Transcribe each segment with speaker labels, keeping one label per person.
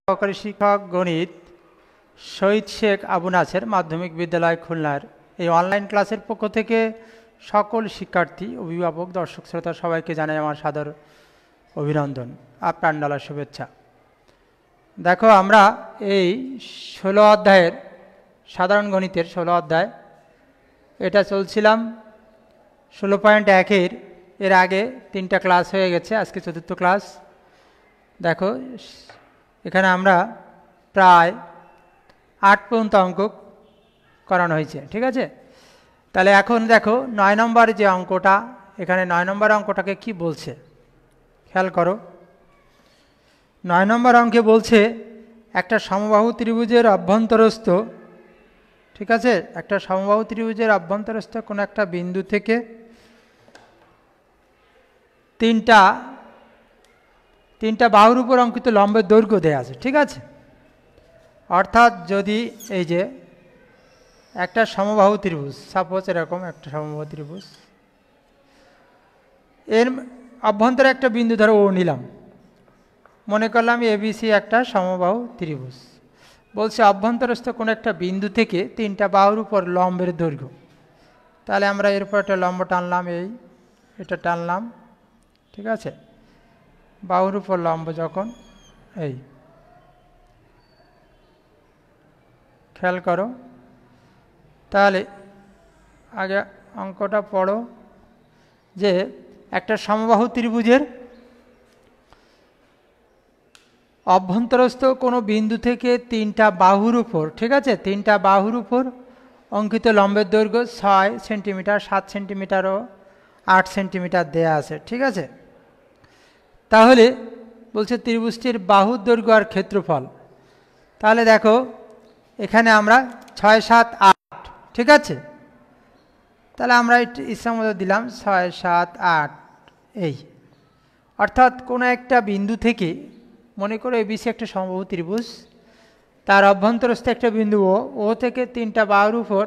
Speaker 1: সহকারী শিক্ষক গণিত শহীদ শেখ আবু নাসের মাধ্যমিক বিদ্যালয় খুলনার এই অনলাইন ক্লাসের পক্ষ থেকে সকল শিক্ষার্থী অভিভাবক দর্শক শ্রোতা সবাইকে জানাই আমার সাদর অভিনন্দন, প্রাণঢালা শুভেচ্ছা। দেখো, আমরা এই 16 অধ্যায়ের সাধারণ গণিতের 16 অধ্যায় এটা চলছিলাম 16.1 এর আগে 3টা ক্লাস হয়ে গেছে, আজকে 4র্থ ক্লাস। দেখো, এখানে আমরা প্রায় 8 পর্যন্ত অঙ্ক করানো হয়েছে, ঠিক আছে। তাহলে এখন দেখো 9 নম্বর যে অঙ্কটা, এখানে 9 নম্বর অঙ্কটাকে কি বলছে খেয়াল করো। 9 নম্বর অঙ্কে বলছে একটা সমবাহু ত্রিভুজের অভ্যন্তরস্থ, ঠিক আছে, একটা সমবাহু ত্রিভুজের অভ্যন্তরস্থ কোনো একটা বিন্দু থেকে তিনটা বাহুর উপর অঙ্কিত লম্বের দৈর্ঘ্য দেওয়া আছে, ঠিক আছে। অর্থাৎ যদি এই যে একটা সমবাহু ত্রিভুজ, সাপোজ এরকম একটা সমবাহু ত্রিভুজ, এর অভ্যন্তরে একটা বিন্দু ধরো ও নিলাম, মনে করলাম এবিসি একটা সমবাহু ত্রিভুজ। বলছে অভ্যন্তরস্থ কোনো একটা বিন্দু থেকে 3টা বাহুর উপর লম্বের দৈর্ঘ্য। তাহলে আমরা এর উপর একটা লম্ব টানলাম, এটা টানলাম, ঠিক আছে। বাহুর উপর লম্ব যখন এই খেয়াল করো, তাহলে আগে অঙ্কটা পড়ো যে একটা সমবাহু ত্রিভুজের অভ্যন্তরস্থ কোনো বিন্দু থেকে 3টা বাহুর উপর, ঠিক আছে, 3টা বাহুর উপর অঙ্কিত লম্বের দৈর্ঘ্য 6 সেন্টিমিটার, 7 সেন্টিমিটার ও 8 সেন্টিমিটার দেয়া আছে, ঠিক আছে। তাহলে বলছে ত্রিভুজটির বাহুর দৈর্ঘ্য আর ক্ষেত্রফল। তাহলে দেখো এখানে আমরা 6, 7, 8, ঠিক আছে। তাহলে আমরা ইচ্ছা মতো দিলাম 6, 7, 8 এই। অর্থাৎ কোনো একটা বিন্দু থেকে, মনে করো এবিসি একটা সমবাহু ত্রিভুজ, তার অভ্যন্তরস্থ একটা বিন্দু ও থেকে 3টা বাহুর উপর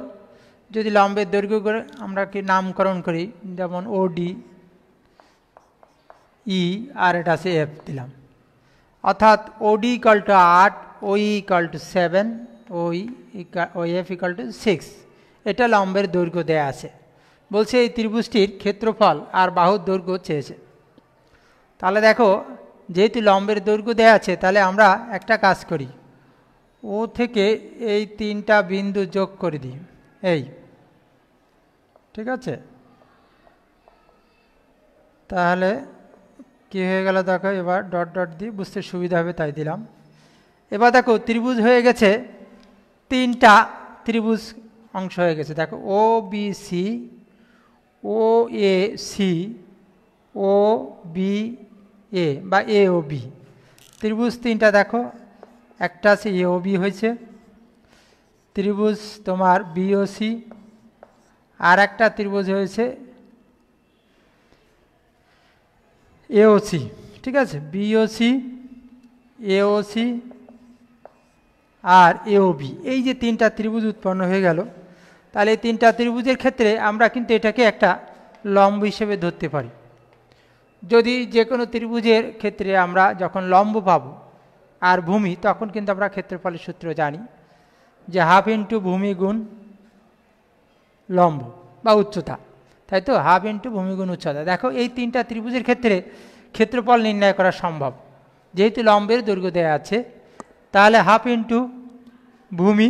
Speaker 1: যদি লম্বের দৈর্ঘ্য করে আমরা কি নামকরণ করি, যেমন ওডি, ই আর এটা আছে এফ দিলাম। অর্থাৎ ওডি ইকাল টু 8, ওই ইকাল টু 7, ওই এফ ইকাল টু 6, এটা লম্বের দৈর্ঘ্য দেয়া আছে। বলছে এই ত্রিভুজটির ক্ষেত্রফল আর বাহুর দৈর্ঘ্য চেয়েছে। তাহলে দেখো, যেহেতু লম্বের দৈর্ঘ্য দেয়া আছে, তাহলে আমরা একটা কাজ করি, ও থেকে এই 3টা বিন্দু যোগ করে দিই, এই, ঠিক আছে। তাহলে কি হয়ে গেল দেখো, এবার ডট ডট দিয়ে বুঝতে সুবিধা হবে তাই দিলাম। এবার দেখো ত্রিভুজ হয়ে গেছে, 3টা ত্রিভুজ অংশ হয়ে গেছে। দেখো O B C, O A C, O B A বা এ ও বি ত্রিভুজ 3টা। দেখো একটা আছে এ ও বি হয়েছে, ত্রিভুজ তোমার বিও সি, আর একটা ত্রিভুজ হয়েছে এওসি, ঠিক আছে। বিওসি, এওসি আর এওবি, এই যে 3টা ত্রিভুজ উৎপন্ন হয়ে গেল। তাহলে এই 3টা ত্রিভুজের ক্ষেত্রে আমরা কিন্তু এটাকে একটা লম্ব হিসেবে ধরতে পারি। যদি যে কোনো ত্রিভুজের ক্ষেত্রে আমরা যখন লম্ব পাব আর ভূমি, তখন কিন্তু আমরা ক্ষেত্রফলের সূত্র জানি যে হাফ ইন্টু ভূমি গুণ লম্ব বা উচ্চতা, তাই তো, হাফ ইন্টু ভূমি গুণ উচ্চতা। দেখো এই 3টা ত্রিভুজের ক্ষেত্রে ক্ষেত্রফল নির্ণয় করা সম্ভব, যেহেতু লম্বের দৈর্ঘ্য দেওয়া আছে। তাহলে হাফ ইন্টু ভূমি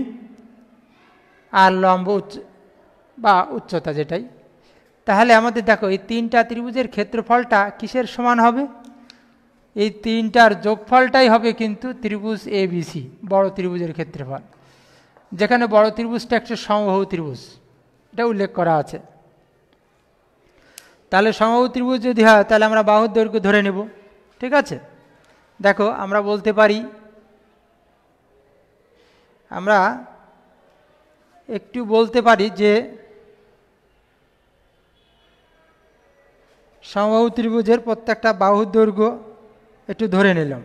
Speaker 1: আর লম্ব বা উচ্চতা যেটাই, তাহলে আমাদের দেখো এই 3টা ত্রিভুজের ক্ষেত্রফলটা কিসের সমান হবে? এই 3টার যোগফলটাই হবে কিন্তু ত্রিভুজ এবিসি, বড় ত্রিভুজের ক্ষেত্রফল, যেখানে বড় ত্রিভুজটা একটা সমবাহু ত্রিভুজ, এটা উল্লেখ করা আছে। তাহলে সমবাহু ত্রিভুজ যদি হয়, তাহলে আমরা বাহুর দৈর্ঘ্য ধরে নেব, ঠিক আছে। দেখো আমরা বলতে পারি, আমরা একটু বলতে পারি যে সমবাহু ত্রিভুজের প্রত্যেকটা বাহুর দৈর্ঘ্য একটু ধরে নিলাম,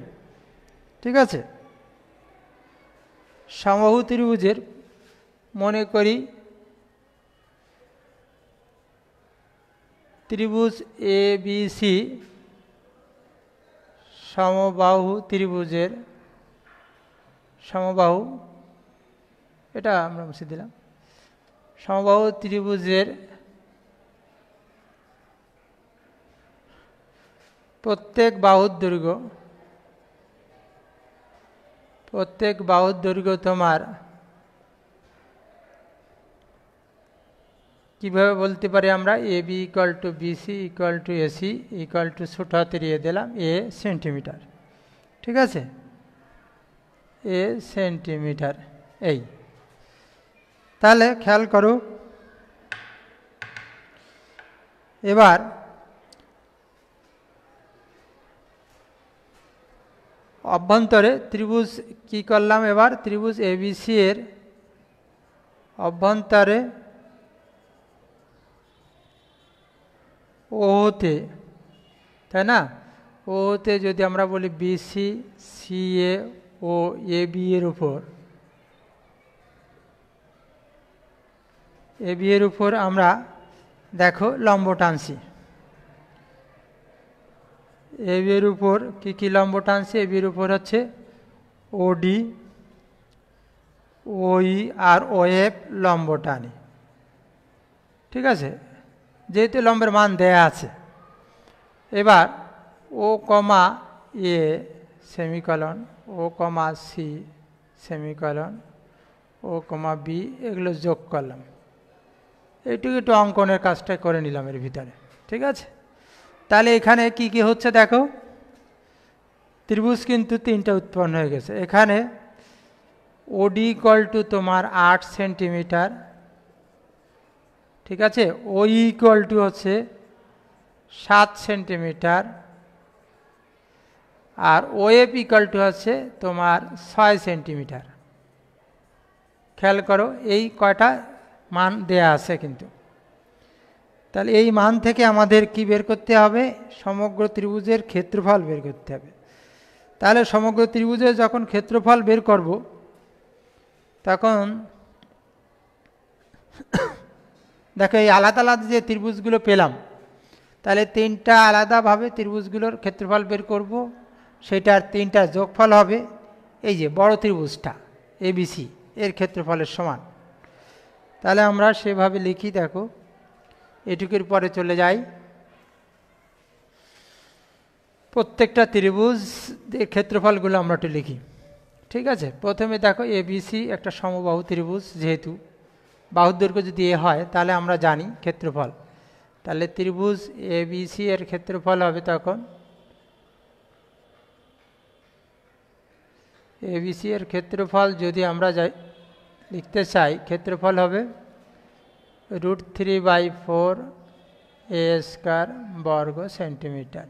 Speaker 1: ঠিক আছে। সমবাহু ত্রিভুজের মনে করি ত্রিভুজ এ বি সি সমবাহু ত্রিভুজের সমবাহু, এটা আমরা মুছে দিলাম, সমবাহু ত্রিভুজের প্রত্যেক বাহুর দৈর্ঘ্য তোমার কিভাবে বলতে পারি আমরা, A B equal to BC equal to AC equal to ছোট হাতের এ দিলাম এ সেন্টিমিটার, ঠিক আছে, এ সেন্টিমিটার। এই তাহলে খেয়াল করো, এবার অভ্যন্তরে ত্রিভুজ কি করলাম, এবার ত্রিভুজ এবিসি এর অভ্যন্তরে ওতে, তাই না, ওতে যদি আমরা বলি BC CA O A B এর উপর আমরা দেখো লম্ব টানছি, এ বি এর উপর কী কী লম্ব টানছি, এ বির উপর হচ্ছে ওডি, ওই আর ওএফ লম্ব টানি, ঠিক আছে, যেহেতু লম্বের মান দেয়া আছে। এবার ও কমা এ সেমিকলন, ও কমা সি সেমিকলন, ও কমা বি, এগুলো যোগ করলাম, এইটুকু একটু অঙ্কনের কাজটা করে নিলাম এর ভিতরে, ঠিক আছে। তাহলে এখানে কি কি হচ্ছে দেখো, ত্রিভুজ কিন্তু তিনটা উৎপন্ন হয়ে গেছে। এখানে ওডি ইকুয়াল টু তোমার 8 সেন্টিমিটার, ঠিক আছে, ওই ইকুয়াল টু হচ্ছে 7 সেন্টিমিটার, আর ওএফ ইকুয়াল টু হচ্ছে তোমার 6 সেন্টিমিটার। খেয়াল করো এই কয়টা মান দেয়া আছে কিন্তু। তাহলে এই মান থেকে আমাদের কি বের করতে হবে, সমগ্র ত্রিভুজের ক্ষেত্রফল বের করতে হবে। তাহলে সমগ্র ত্রিভুজের যখন ক্ষেত্রফল বের করব তখন দেখো এই আলাদা আলাদা যে ত্রিভুজগুলো পেলাম, তাহলে তিনটা আলাদাভাবে ত্রিভুজগুলোর ক্ষেত্রফল বের করব, সেটার তিনটা যোগফল হবে এই যে বড় ত্রিভুজটা এবিসি এর ক্ষেত্রফলের সমান। তাহলে আমরা সেভাবে লিখি, দেখো এটুকুর পরে চলে যাই, প্রত্যেকটা ত্রিভুজ এর ক্ষেত্রফলগুলো আমরা একটু লিখি, ঠিক আছে। প্রথমে দেখো এবিসি একটা সমবাহু ত্রিভুজ, যেহেতু বাহুর দৈর্ঘ্য যদি এ হয় তাহলে আমরা জানি ক্ষেত্রফল, তাহলে ত্রিভুজ এবিসি এর ক্ষেত্রফল হবে তখন, এবিসি এর ক্ষেত্রফল যদি আমরা লিখতে চাই, ক্ষেত্রফল হবে √3/4 এ স্কয়ার বর্গ সেন্টিমিটার,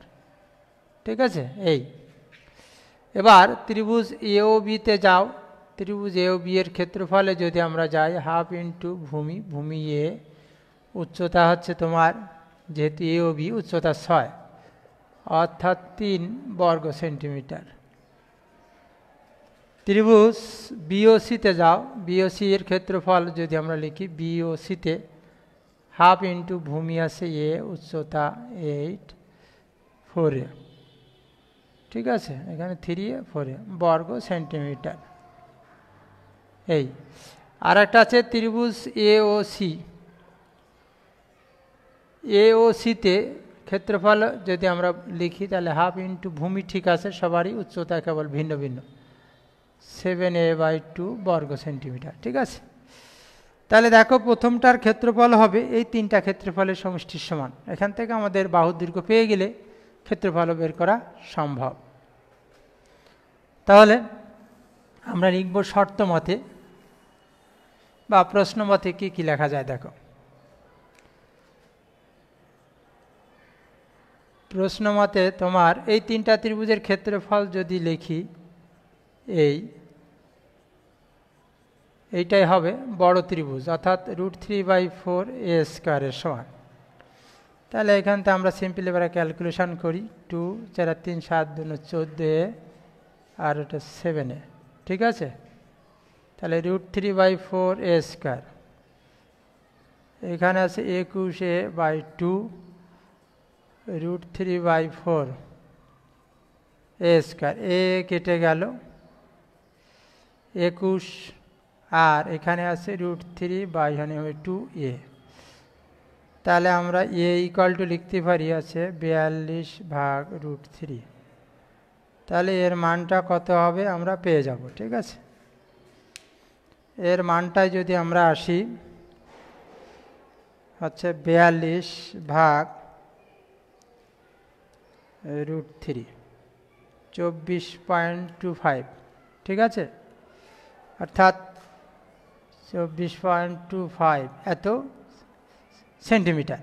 Speaker 1: ঠিক আছে। এই এবার ত্রিভুজ এও বিতে যাও, ত্রিভুজ এও বি এর ক্ষেত্রফলে যদি আমরা যাই 1/2 ইন্টু ভূমি এ, উচ্চতা হচ্ছে তোমার, যেহেতু এও বি উচ্চতা 6 অর্থাৎ 3 বর্গ সেন্টিমিটার। ত্রিভুজ বিওসিতে যাও, বিওসি এর ক্ষেত্রফল যদি আমরা লিখি, বিওসিতে 1/2 ইন্টু ভূমি আছে এ, উচ্চতা 8 4 ঠিক আছে, এখানে 3 4 বর্গ সেন্টিমিটার। এই আর একটা আছে ত্রিভুজ এওসি, এওসিতে ক্ষেত্রফল যদি আমরা লিখি তাহলে 1/2 ইন্টু ভূমি, ঠিক আছে, সবারই উচ্চতা কেবল ভিন্ন ভিন্ন, 7a/2 বর্গ সেন্টিমিটার, ঠিক আছে। তাহলে দেখো প্রথমটার ক্ষেত্রফল হবে এই তিনটা ক্ষেত্রফলের সমষ্টির সমান। এখান থেকে আমাদের বাহুর দৈর্ঘ্য পেয়ে গেলে ক্ষেত্রফল বের করা সম্ভব। তাহলে আমরা লিখব শর্ত মতে বা প্রশ্ন মতে কি কি লেখা যায় দেখো। প্রশ্ন মতে তোমার এই তিনটা ত্রিভুজের ক্ষেত্রফল যদি লিখি, এইটাই হবে বড় ত্রিভুজ, অর্থাৎ √3/4 এ স্কয়ারের সমান। তাহলে এখান থেকে আমরা সিম্পল এবারে ক্যালকুলেশন করি, 2 4 3 7 2 14 আর এটা 7a, ঠিক আছে। তাহলে √3/4 এ স্কয়ার, এখানে আছে 21a/2 √3/4 এ স্কয়ার, এ কেটে গেল, 21 আর এখানে আছে √3 বা এখানে হবে 2a। তাহলে আমরা a ইকুয়াল টু লিখতে পারি আছে 42/√3। তাহলে এর মানটা কত হবে আমরা পেয়ে যাব। ঠিক আছে, এর মানটায় যদি আমরা আসি হচ্ছে 42/√3, 24.25। ঠিক আছে, অর্থাৎ 24.25 এত সেন্টিমিটার।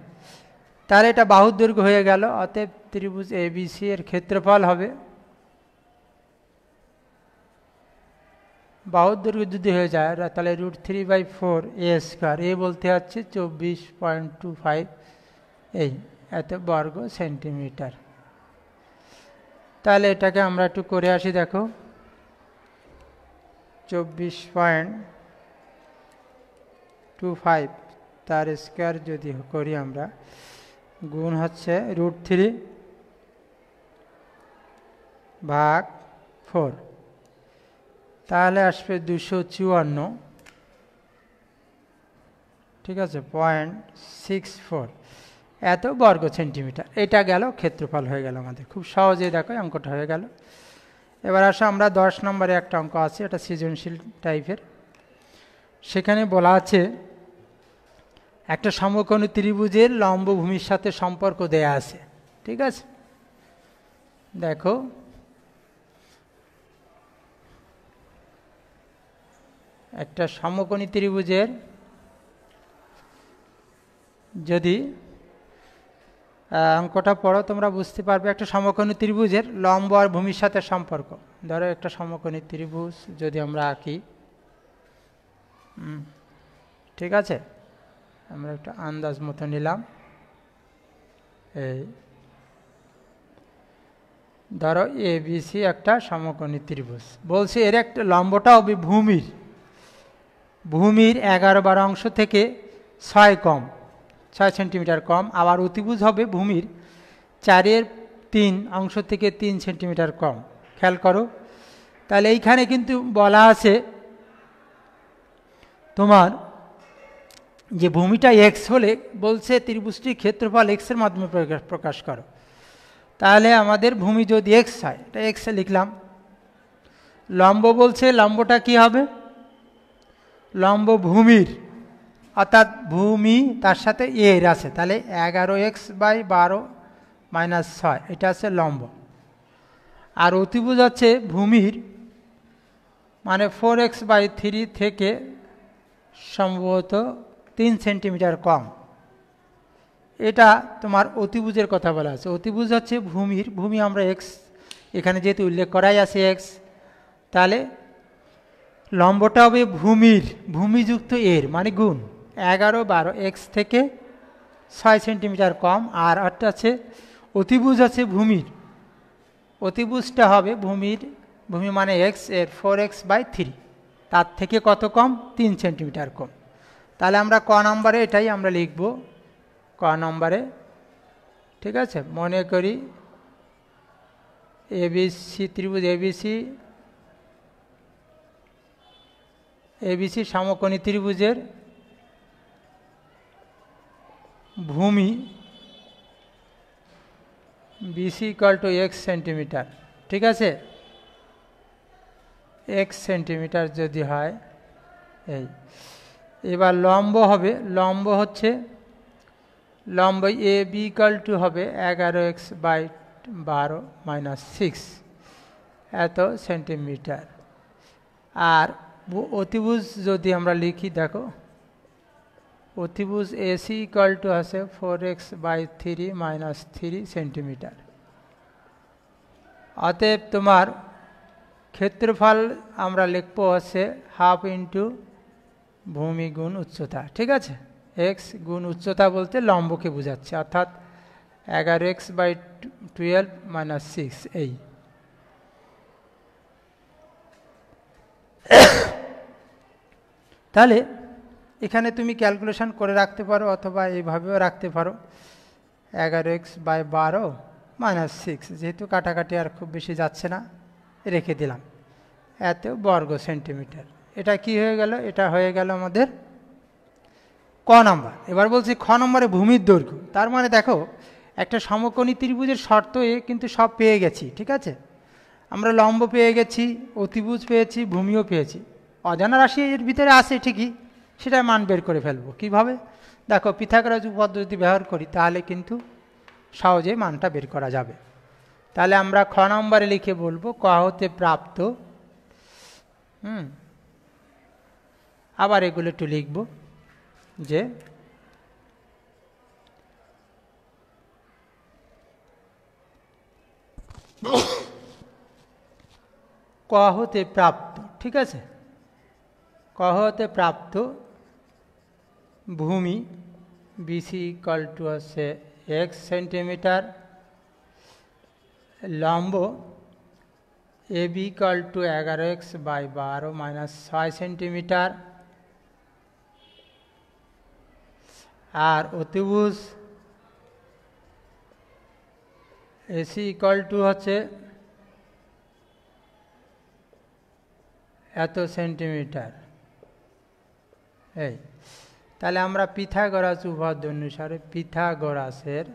Speaker 1: তাহলে এটা বাহুর দৈর্ঘ্য হয়ে গেল। অতএব ত্রিভুজ ABC এর ক্ষেত্রফল হবে, বাহুর দৈর্ঘ্য যদি হয়ে যায় তাহলে √3/4a²। এ বলতে হচ্ছে 24.25 এই এত বর্গ সেন্টিমিটার। তাহলে এটাকে আমরা একটু করে আসি। দেখো 24.25 তার স্কয়ার যদি করি আমরা, গুণ হচ্ছে √3/4, তাহলে আসবে 254। ঠিক আছে, 0.64 এত বর্গ সেন্টিমিটার। এটা গেল ক্ষেত্রফল হয়ে গেল আমাদের। খুব সহজেই দেখো অঙ্কটা হয়ে গেল। এবার আসো আমরা 10 নম্বরে একটা অঙ্ক আছে, এটা সৃজনশীল টাইপের। সেখানে বলা আছে একটা সমকোণী ত্রিভুজের লম্ব ভূমির সাথে সম্পর্ক দেয়া আছে। ঠিক আছে, দেখো একটা সমকোণী ত্রিভুজের যদি অঙ্কটা পড়ো তোমরা বুঝতে পারবে। একটা সমকোণী ত্রিভুজের লম্ব আর ভূমির সাথে সম্পর্ক। ধরো একটা সমকোণী ত্রিভুজ যদি আমরা আঁকি, ঠিক আছে, আমরা একটা আন্দাজ মতো নিলাম। এই ধরো ABC একটা সমকোণী ত্রিভুজ, বলছে এর একটা লম্বটা হবে ভূমির 11/12 অংশ থেকে 6 সেন্টিমিটার কম। আবার অতিভুজ হবে ভূমির 4/3 অংশ থেকে 3 সেন্টিমিটার কম। খেয়াল করো, তাহলে এইখানে কিন্তু বলা আছে তোমার যে ভূমিটা x হলে বলছে ত্রিভুজটির ক্ষেত্রফল x এর মাধ্যমে প্রকাশ করো। তাহলে আমাদের ভূমি যদি x হয়, এটা x লিখলাম। লম্ব বলছে লম্বটা কি হবে, লম্ব ভূমির, অর্থাৎ ভূমি তার সাথে এর আছে, তাহলে 11x/12 - 6 এটা আছে লম্ব। আর অতিভুজ হচ্ছে ভূমির মানে 4x/3 থেকে সম্ভবত 3 সেন্টিমিটার কম। এটা তোমার অতিভুজের কথা বলা আছে। অতিভুজ হচ্ছে ভূমি আমরা x, এখানে যেহেতু উল্লেখ করাই আছে x, তাহলে লম্বটা হবে ভূমিযুক্ত এর মানে গুণ 11/12 x থেকে 6 সেন্টিমিটার কম। আর একটা আছে অতিভুজ আছে অতিভুজটা হবে ভূমি মানে x এর 4x/3 তার থেকে কত কম, 3 সেন্টিমিটার কম। তাহলে আমরা ক নম্বরে এটাই আমরা লিখব, ক নম্বরে। ঠিক আছে, মনে করি ত্রিভুজ ABC সমকোণী ত্রিভুজের ভূমি BC = x সেন্টিমিটার। ঠিক আছে, x সেন্টিমিটার যদি হয় এই। এবার লম্ব হবে, লম্ব AB = হবে 11x/12 - 6 এত সেন্টিমিটার। আর অতিভুজ যদি আমরা লিখি, দেখো অতিভুজ AC = আছে 4x/3 - 3 সেন্টিমিটার। অতএব তোমার ক্ষেত্রফল আমরা লিখব হচ্ছে 1/2 × ভূমি গুণ উচ্চতা। ঠিক আছে, x গুণ উচ্চতা বলতে লম্বকে বোঝাচ্ছে, অর্থাৎ 11x/12 - 6 এই। তাহলে এখানে তুমি ক্যালকুলেশন করে রাখতে পারো অথবা এইভাবেও রাখতে পারো, 11x/12 - 6, যেহেতু কাটাকাটি আর খুব বেশি যাচ্ছে না রেখে দিলাম। এত বর্গ সেন্টিমিটার। এটা কি হয়ে গেল? এটা হয়ে গেল আমাদের ক নম্বর। এবার বলছি খ নম্বরে ভূমির দৈর্ঘ্য। তার মানে দেখো একটা সমকোণী ত্রিভুজের শর্ত এ কিন্তু সব পেয়ে গেছি, ঠিক আছে? আমরা লম্ব পেয়ে গেছি, অতিভুজ পেয়েছি, ভূমিও পেয়েছি। অজানা রাশি এর ভিতরে আছে ঠিকই, সেটা মান বের করে ফেলবো কিভাবে? দেখো পিথাগোরাস উপপাদ্য যদি ব্যবহার করি তাহলে কিন্তু সহজে মানটা বের করা যাবে। তাহলে আমরা খ নম্বরে লিখে বলবো ক হতে প্রাপ্ত, আবার এগুলো একটু লিখব যে ক হতে প্রাপ্ত, ঠিক আছে? ক হতে প্রাপ্ত ভূমি বিসি ইকুয়াল টু হচ্ছে এক্স সেন্টিমিটার, লম্ব A B equal to 11x/12 minus 6 centimetre, আর অতিভুজ এসি ইকুয়াল টু হচ্ছে এত সেন্টিমিটার। এই তাহলে আমরা পিথাগোরাস উপপাদ্য অনুসারে পিথাগোরাসের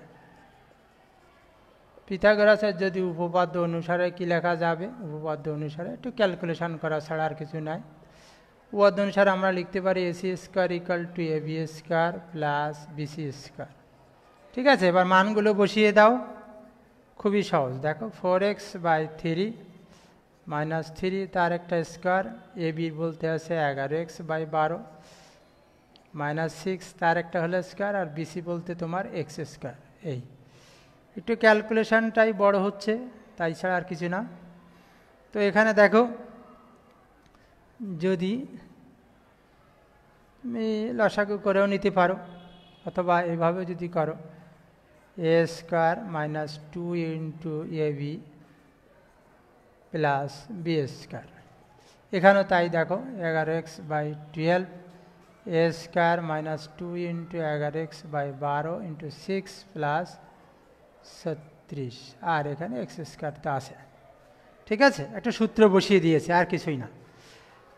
Speaker 1: যদি উপপাদ্য অনুসারে কি লেখা যাবে? উপপাদ্য অনুসারে একটু ক্যালকুলেশন করা ছাড়া আর কিছু নাই। উপপাদ্য অনুসারে আমরা লিখতে পারি AC square equal to A B square plus BC square, ঠিক আছে? এবার মানগুলো বসিয়ে দাও, খুবই সহজ। দেখো 4x/3 মাইনাস 3 তার একটা স্কোয়ার, এ বি বলতে আছে 11x/12 মাইনাস 6 তার একটা হলো স্কোয়ার, আর বিসি বলতে তোমার এক্স স্কোয়ার। এই একটু ক্যালকুলেশনটাই বড় হচ্ছে, তাই ছাড়া আর কিছু না। তো এখানে দেখো যদি তুমি লসাগু করেও নিতে পারো, অথবা এভাবে যদি করো a square minus 2 into a b plus b square. এখানেও তাই দেখো 11x/12 a square minus 2 into 11x/12 into 6 plus 36, আর এখানে এক্স স্কোয়ার তো আছে, ঠিক আছে? একটা সূত্র বসিয়ে দিয়েছে, আর কিছুই না।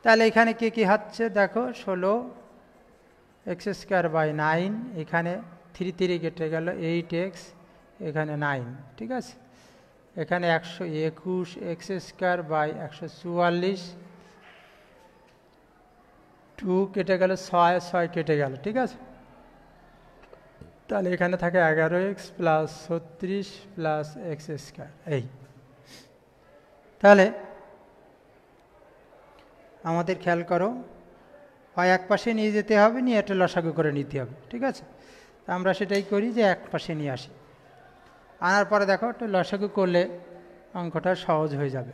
Speaker 1: তাহলে এখানে কি কি হচ্ছে দেখো, 16x²/9, এখানে 3 3 কেটে গেল 8x, এখানে 9, ঠিক আছে? এখানে 121x²/144, 2 কেটে গেল, 6 6 কেটে গেল, ঠিক আছে? তাহলে এখানে থাকে 11x প্লাস 36 প্লাস x²। এই তাহলে আমাদের খেয়াল করো, হয় এক পাশে নিয়ে যেতে হবে, নিয়ে একটা লসাগু করে নিতে হবে, ঠিক আছে? আমরা সেটাই করি যে এক পাশে নিয়ে আসি, আনার পরে দেখো একটা লসাগু করলে অঙ্কটা সহজ হয়ে যাবে।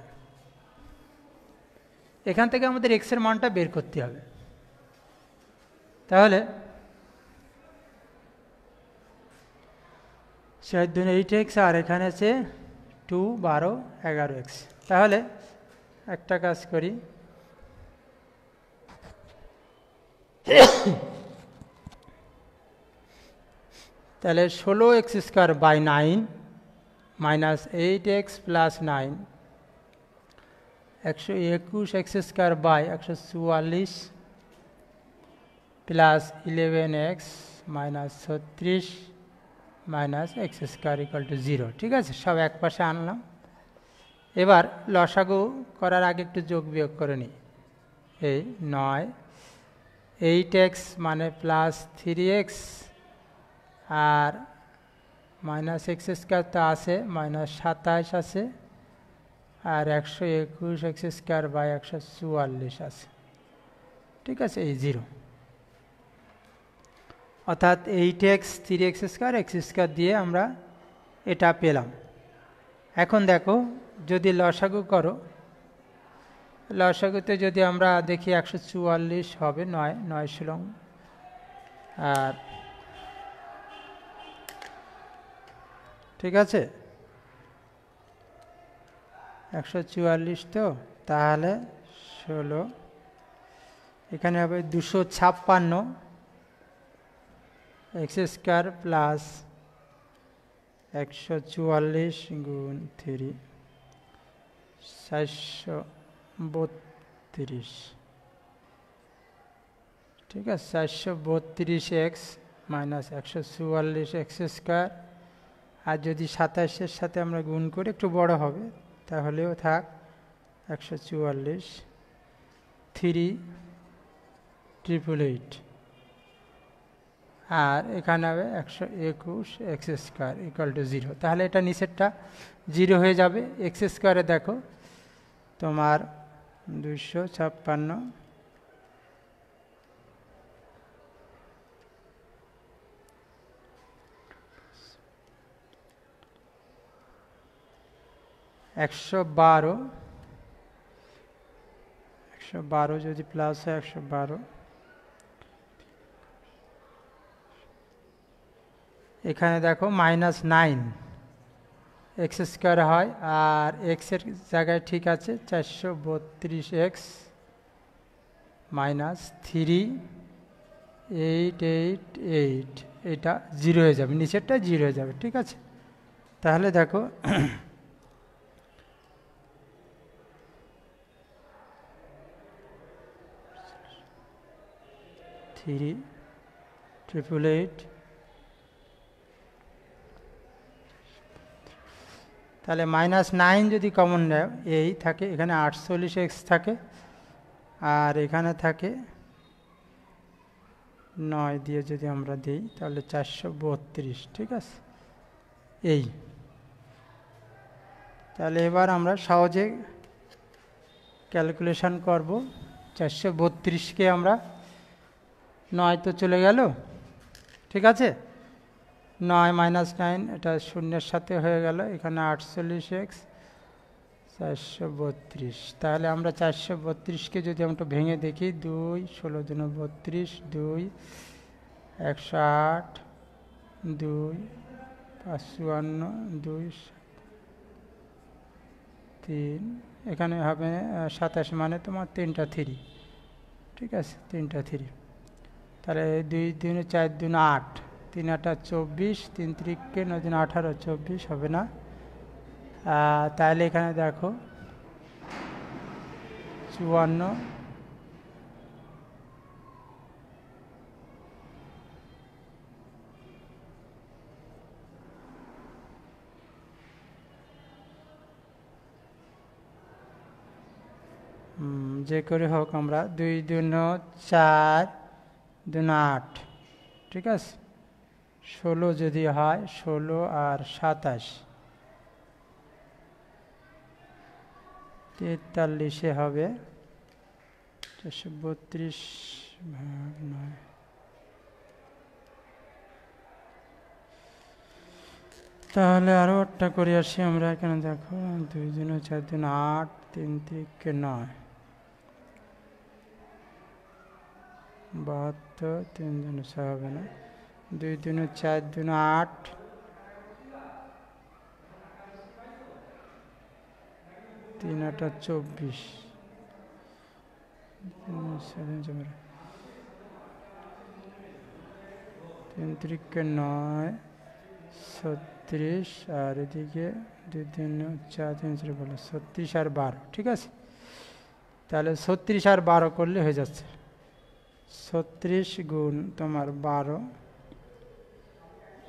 Speaker 1: এখান থেকে আমাদের এক্সের মানটা বের করতে হবে। তাহলে 8x, আর এখানে আছে 2 12 11x। তাহলে একটা কাজ করি, তাহলে 16x²/9 minus 8x plus 9, 121x²/144 plus 11x minus 36 minus x² equal to 0, ঠিক আছে? সব এক পাশে আনলাম। এবার লসাগু করার আগে একটু যোগ বিয়োগ করে নিই। এই 9, 8x মানে প্লাস 3x, আর মাইনাস x² তো আছে, মাইনাস 27 আছে, আর 121x²/144 আছে, ঠিক আছে? এই 0, অর্থাৎ 8x 3x² x² দিয়ে আমরা এটা পেলাম। এখন দেখো যদি লসাগু করো, লসাগুতে যদি আমরা দেখি 144 হবে, 9 9 শিলং, আর ঠিক আছে 144, তো তাহলে 16, এখানে হবে 256 x² প্লাস 144 গুণ 3, 32, ঠিক আছে। 432x মাইনাস 144x স্কোয়ার, আর যদি 27-এর সাথে আমরা গুণ করে একটু বড় হবে তাহলেও থাক 144, 3,888, আর এখানে হবে 121x স্কোয়ার ইকুয়াল টু 0। তাহলে এটা নিচেরটা 0 হয়ে যাবে। এক্স স্কোয়ারে দেখো তোমার 256, একশো বারো যদি প্লাস হয় 112, এখানে দেখো -9 এক্স স্কোয়ার হয়, আর এক্সের জায়গায় ঠিক আছে 432x মাইনাস 3,888, এটা 0 হয়ে যাবে, নিচেরটা 0 হয়ে যাবে, ঠিক আছে। তাহলে দেখো 3,888, তাহলে -9 যদি কমন নেয় এই থাকে, এখানে 48x থাকে, আর এখানে থাকে 9 দিয়ে যদি আমরা দিই তাহলে 432, ঠিক আছে। এই তাহলে এবার আমরা সহজে ক্যালকুলেশন করব। 432কে আমরা 9 তো চলে গেল, ঠিক আছে, 9 - 9 এটা শূন্যের সাথে হয়ে গেল, এখানে 48x 432। তাহলে আমরা 432কে যদি আমরা ভেঙে দেখি, 2 16 × 32, 2 108, 2 554, 2 3, এখানে হবে 27, মানে তোমার 3টা 3, ঠিক আছে, 3টা 3। তাহলে 2 2 4 2 8, 3 8 24, 3 3 9 3 18, 24 হবে না। তাহলে এখানে দেখো 54, যে করে হোক আমরা 2 2 4 2 8, ঠিক আছে, 16 যদি হয় 16 আর 27, 43 হবে 432 ভাগ 9। তাহলে আরও একটা করে আসি আমরা। এখানে দেখো 2 2 4 2 8, 3 3 9, 72, 3 2 6 হবে না, 2 2 4 2 8, 3 8 24, 3 3 9, 36, আর এদিকে 2 3 4 3 0 বলে 36 আর 12, ঠিক আছে। তাহলে 36 আর 12 করলে হয়ে যাচ্ছে 36 গুণ তোমার 12,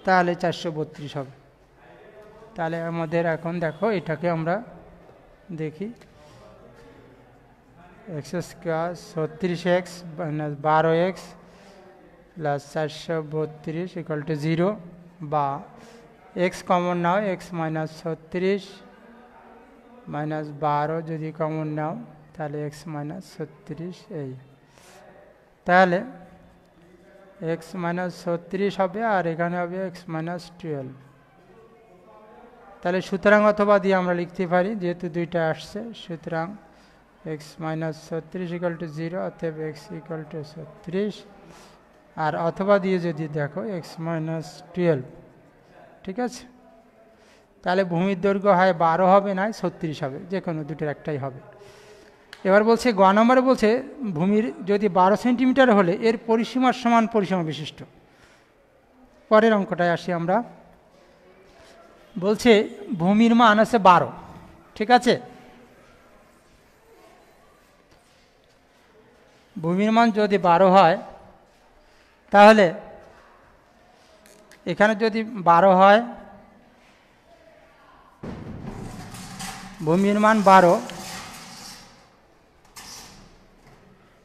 Speaker 1: তাহলে 432 হবে। তাহলে আমাদের এখন দেখো এটাকে আমরা দেখি, x square 36x minus 12x plus 432 equal to 0, বা এক্স কমন নাও, এক্স মাইনাস 36 মাইনাস 12 যদি কমন নাও তাহলে এক্স মাইনাস 36, এই তাহলে এক্স মাইনাস 36 হবে, আর এখানে হবে এক্স মাইনাস 12। তাহলে সুতরাং অথবা দিয়ে আমরা লিখতে পারি, যেহেতু দুইটা আসছে, সুতরাং এক্স মাইনাস 36 ইকুয়াল টু 0, অতএব এক্স ইকুয়াল টু 36, আর অথবা দিয়ে যদি দেখো এক্স মাইনাস 12, ঠিক আছে। তাহলে ভূমির দৈর্ঘ্য হয় 12 হবে, না 36 হবে, যে কোনো দুটোর একটাই হবে। এবার বলছে গ নম্বরে বলছে ভূমির যদি 12 সেন্টিমিটার হলে এর পরিসীমার সমান পরিসীমা বিশিষ্ট। পরের অঙ্কটায় আসি আমরা। বলছে ভূমির মান আছে 12, ঠিক আছে, ভূমির মান যদি 12 হয় তাহলে এখানে যদি 12 হয়, ভূমির মান 12,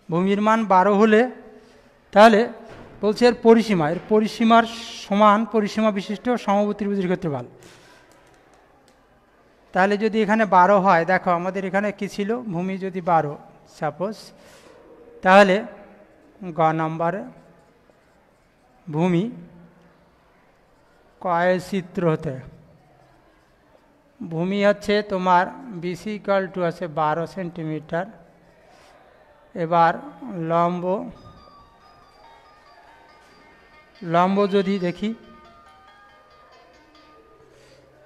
Speaker 1: ভূমির মান 12 হলে তাহলে বলছে এর পরিসীমার সমান পরিসীমা বিশিষ্ট সমবাহু ত্রিভুজের ক্ষেত্রফল। তাহলে যদি এখানে 12 হয়, দেখো আমাদের এখানে কি ছিল, ভূমি যদি 12 সাপোজ, তাহলে গ নম্বরে ভূমি কয়চিত্র হতে, ভূমি হচ্ছে তোমার BC = আছে 12 সেন্টিমিটার। এবার লম্ব যদি দেখি,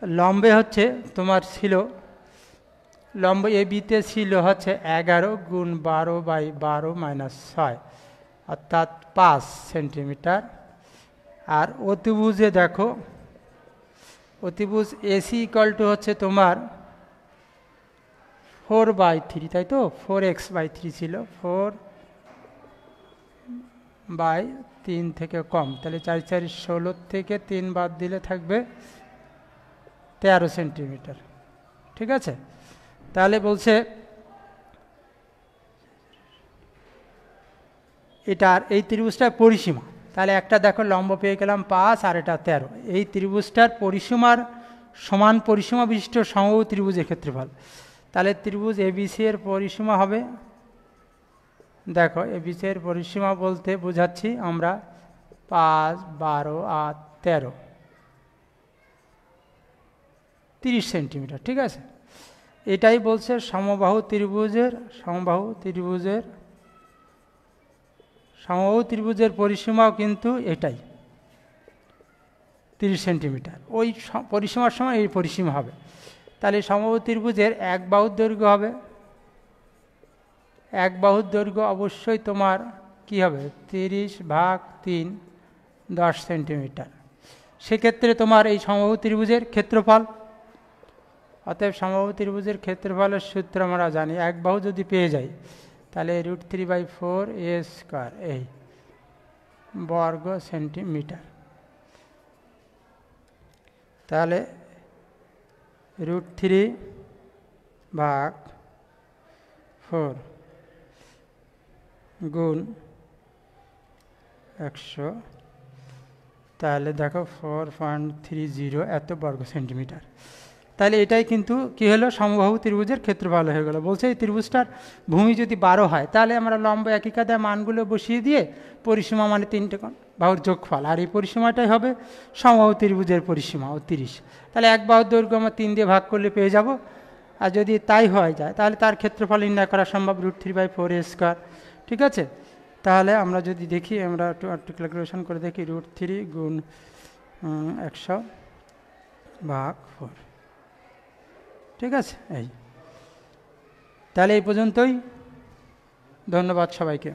Speaker 1: লম্বে হচ্ছে তোমার ছিল, লম্ব AB-তে ছিল হচ্ছে 11 × 12/12 - 6 অর্থাৎ 5 সেন্টিমিটার। আর অতিভুজে দেখো, অতিভুজ AC = হচ্ছে তোমার 4/3, তাই তো 4x/3 ছিল, 4/3 থেকে কম, তাহলে 4 × 4 = 16, থেকে 3 বাদ দিলে থাকবে 13 সেন্টিমিটার। ঠিক আছে, তাহলে বলছে এটার এই ত্রিভুজটার পরিসীমা, তাহলে একটা দেখো লম্ব পেয়ে গেলাম 5 আর এটা 13, এই ত্রিভুজটার পরিসীমার সমান পরিসীমা বিশিষ্ট সমবাহু ত্রিভুজের ক্ষেত্রফল। তাহলে ত্রিভুজ ABC এর পরিসীমা হবে, দেখো ABC এর পরিসীমা বলতে বোঝাচ্ছি আমরা 5, 12 আর 13, 30 সেন্টিমিটার। ঠিক আছে, এটাই বলছে সমবাহু ত্রিভুজের পরিসীমাও কিন্তু এটাই 30 সেন্টিমিটার। ওই পরিসীমার সময় এই পরিসীমা হবে। তাহলে সমবাহু ত্রিভুজের এক বাহুর দৈর্ঘ্য হবে, এক বাহুর দৈর্ঘ্য অবশ্যই তোমার কি হবে, 30/3 10 সেন্টিমিটার। সেক্ষেত্রে তোমার এই সমবাহু ত্রিভুজের ক্ষেত্রফল, অতএব সমবাহু ত্রিভুজের ক্ষেত্রফলের সূত্র আমরা জানি, এক বাহু যদি পেয়ে যাই তাহলে √3/4a² এই বর্গ সেন্টিমিটার। তাহলে √3/4 গুণ 100, তাহলে দেখো 4.30 এত বর্গ সেন্টিমিটার। তাহলে এটাই কিন্তু কি হলো, সমবাহু ত্রিভুজের ক্ষেত্রফল হয়ে গেল। বলছে এই ত্রিভুজটার ভূমি যদি 12 হয়, তাহলে আমরা লম্ব একই কায়দায় মানগুলো বসিয়ে দিয়ে পরিসীমা মানে 3টে বাহুর যোগফল, আর এই পরিসীমাটাই হবে সমবাহু ত্রিভুজের পরিসীমা 30। তাহলে এক বাহুর দৈর্ঘ্য আমরা 3 দিয়ে ভাগ করলে পেয়ে যাব। আর যদি তাই হয়ে যায় তাহলে তার ক্ষেত্রফল নির্ণয় করা সম্ভব, √3/4a²। ঠিক আছে, তাহলে আমরা যদি দেখি, আমরা একটু ক্যালকুলেশন করে দেখি, √3 গুণ 100/4। ঠিক আছে, এই তাহলে এই পর্যন্তই। ধন্যবাদ সবাইকে।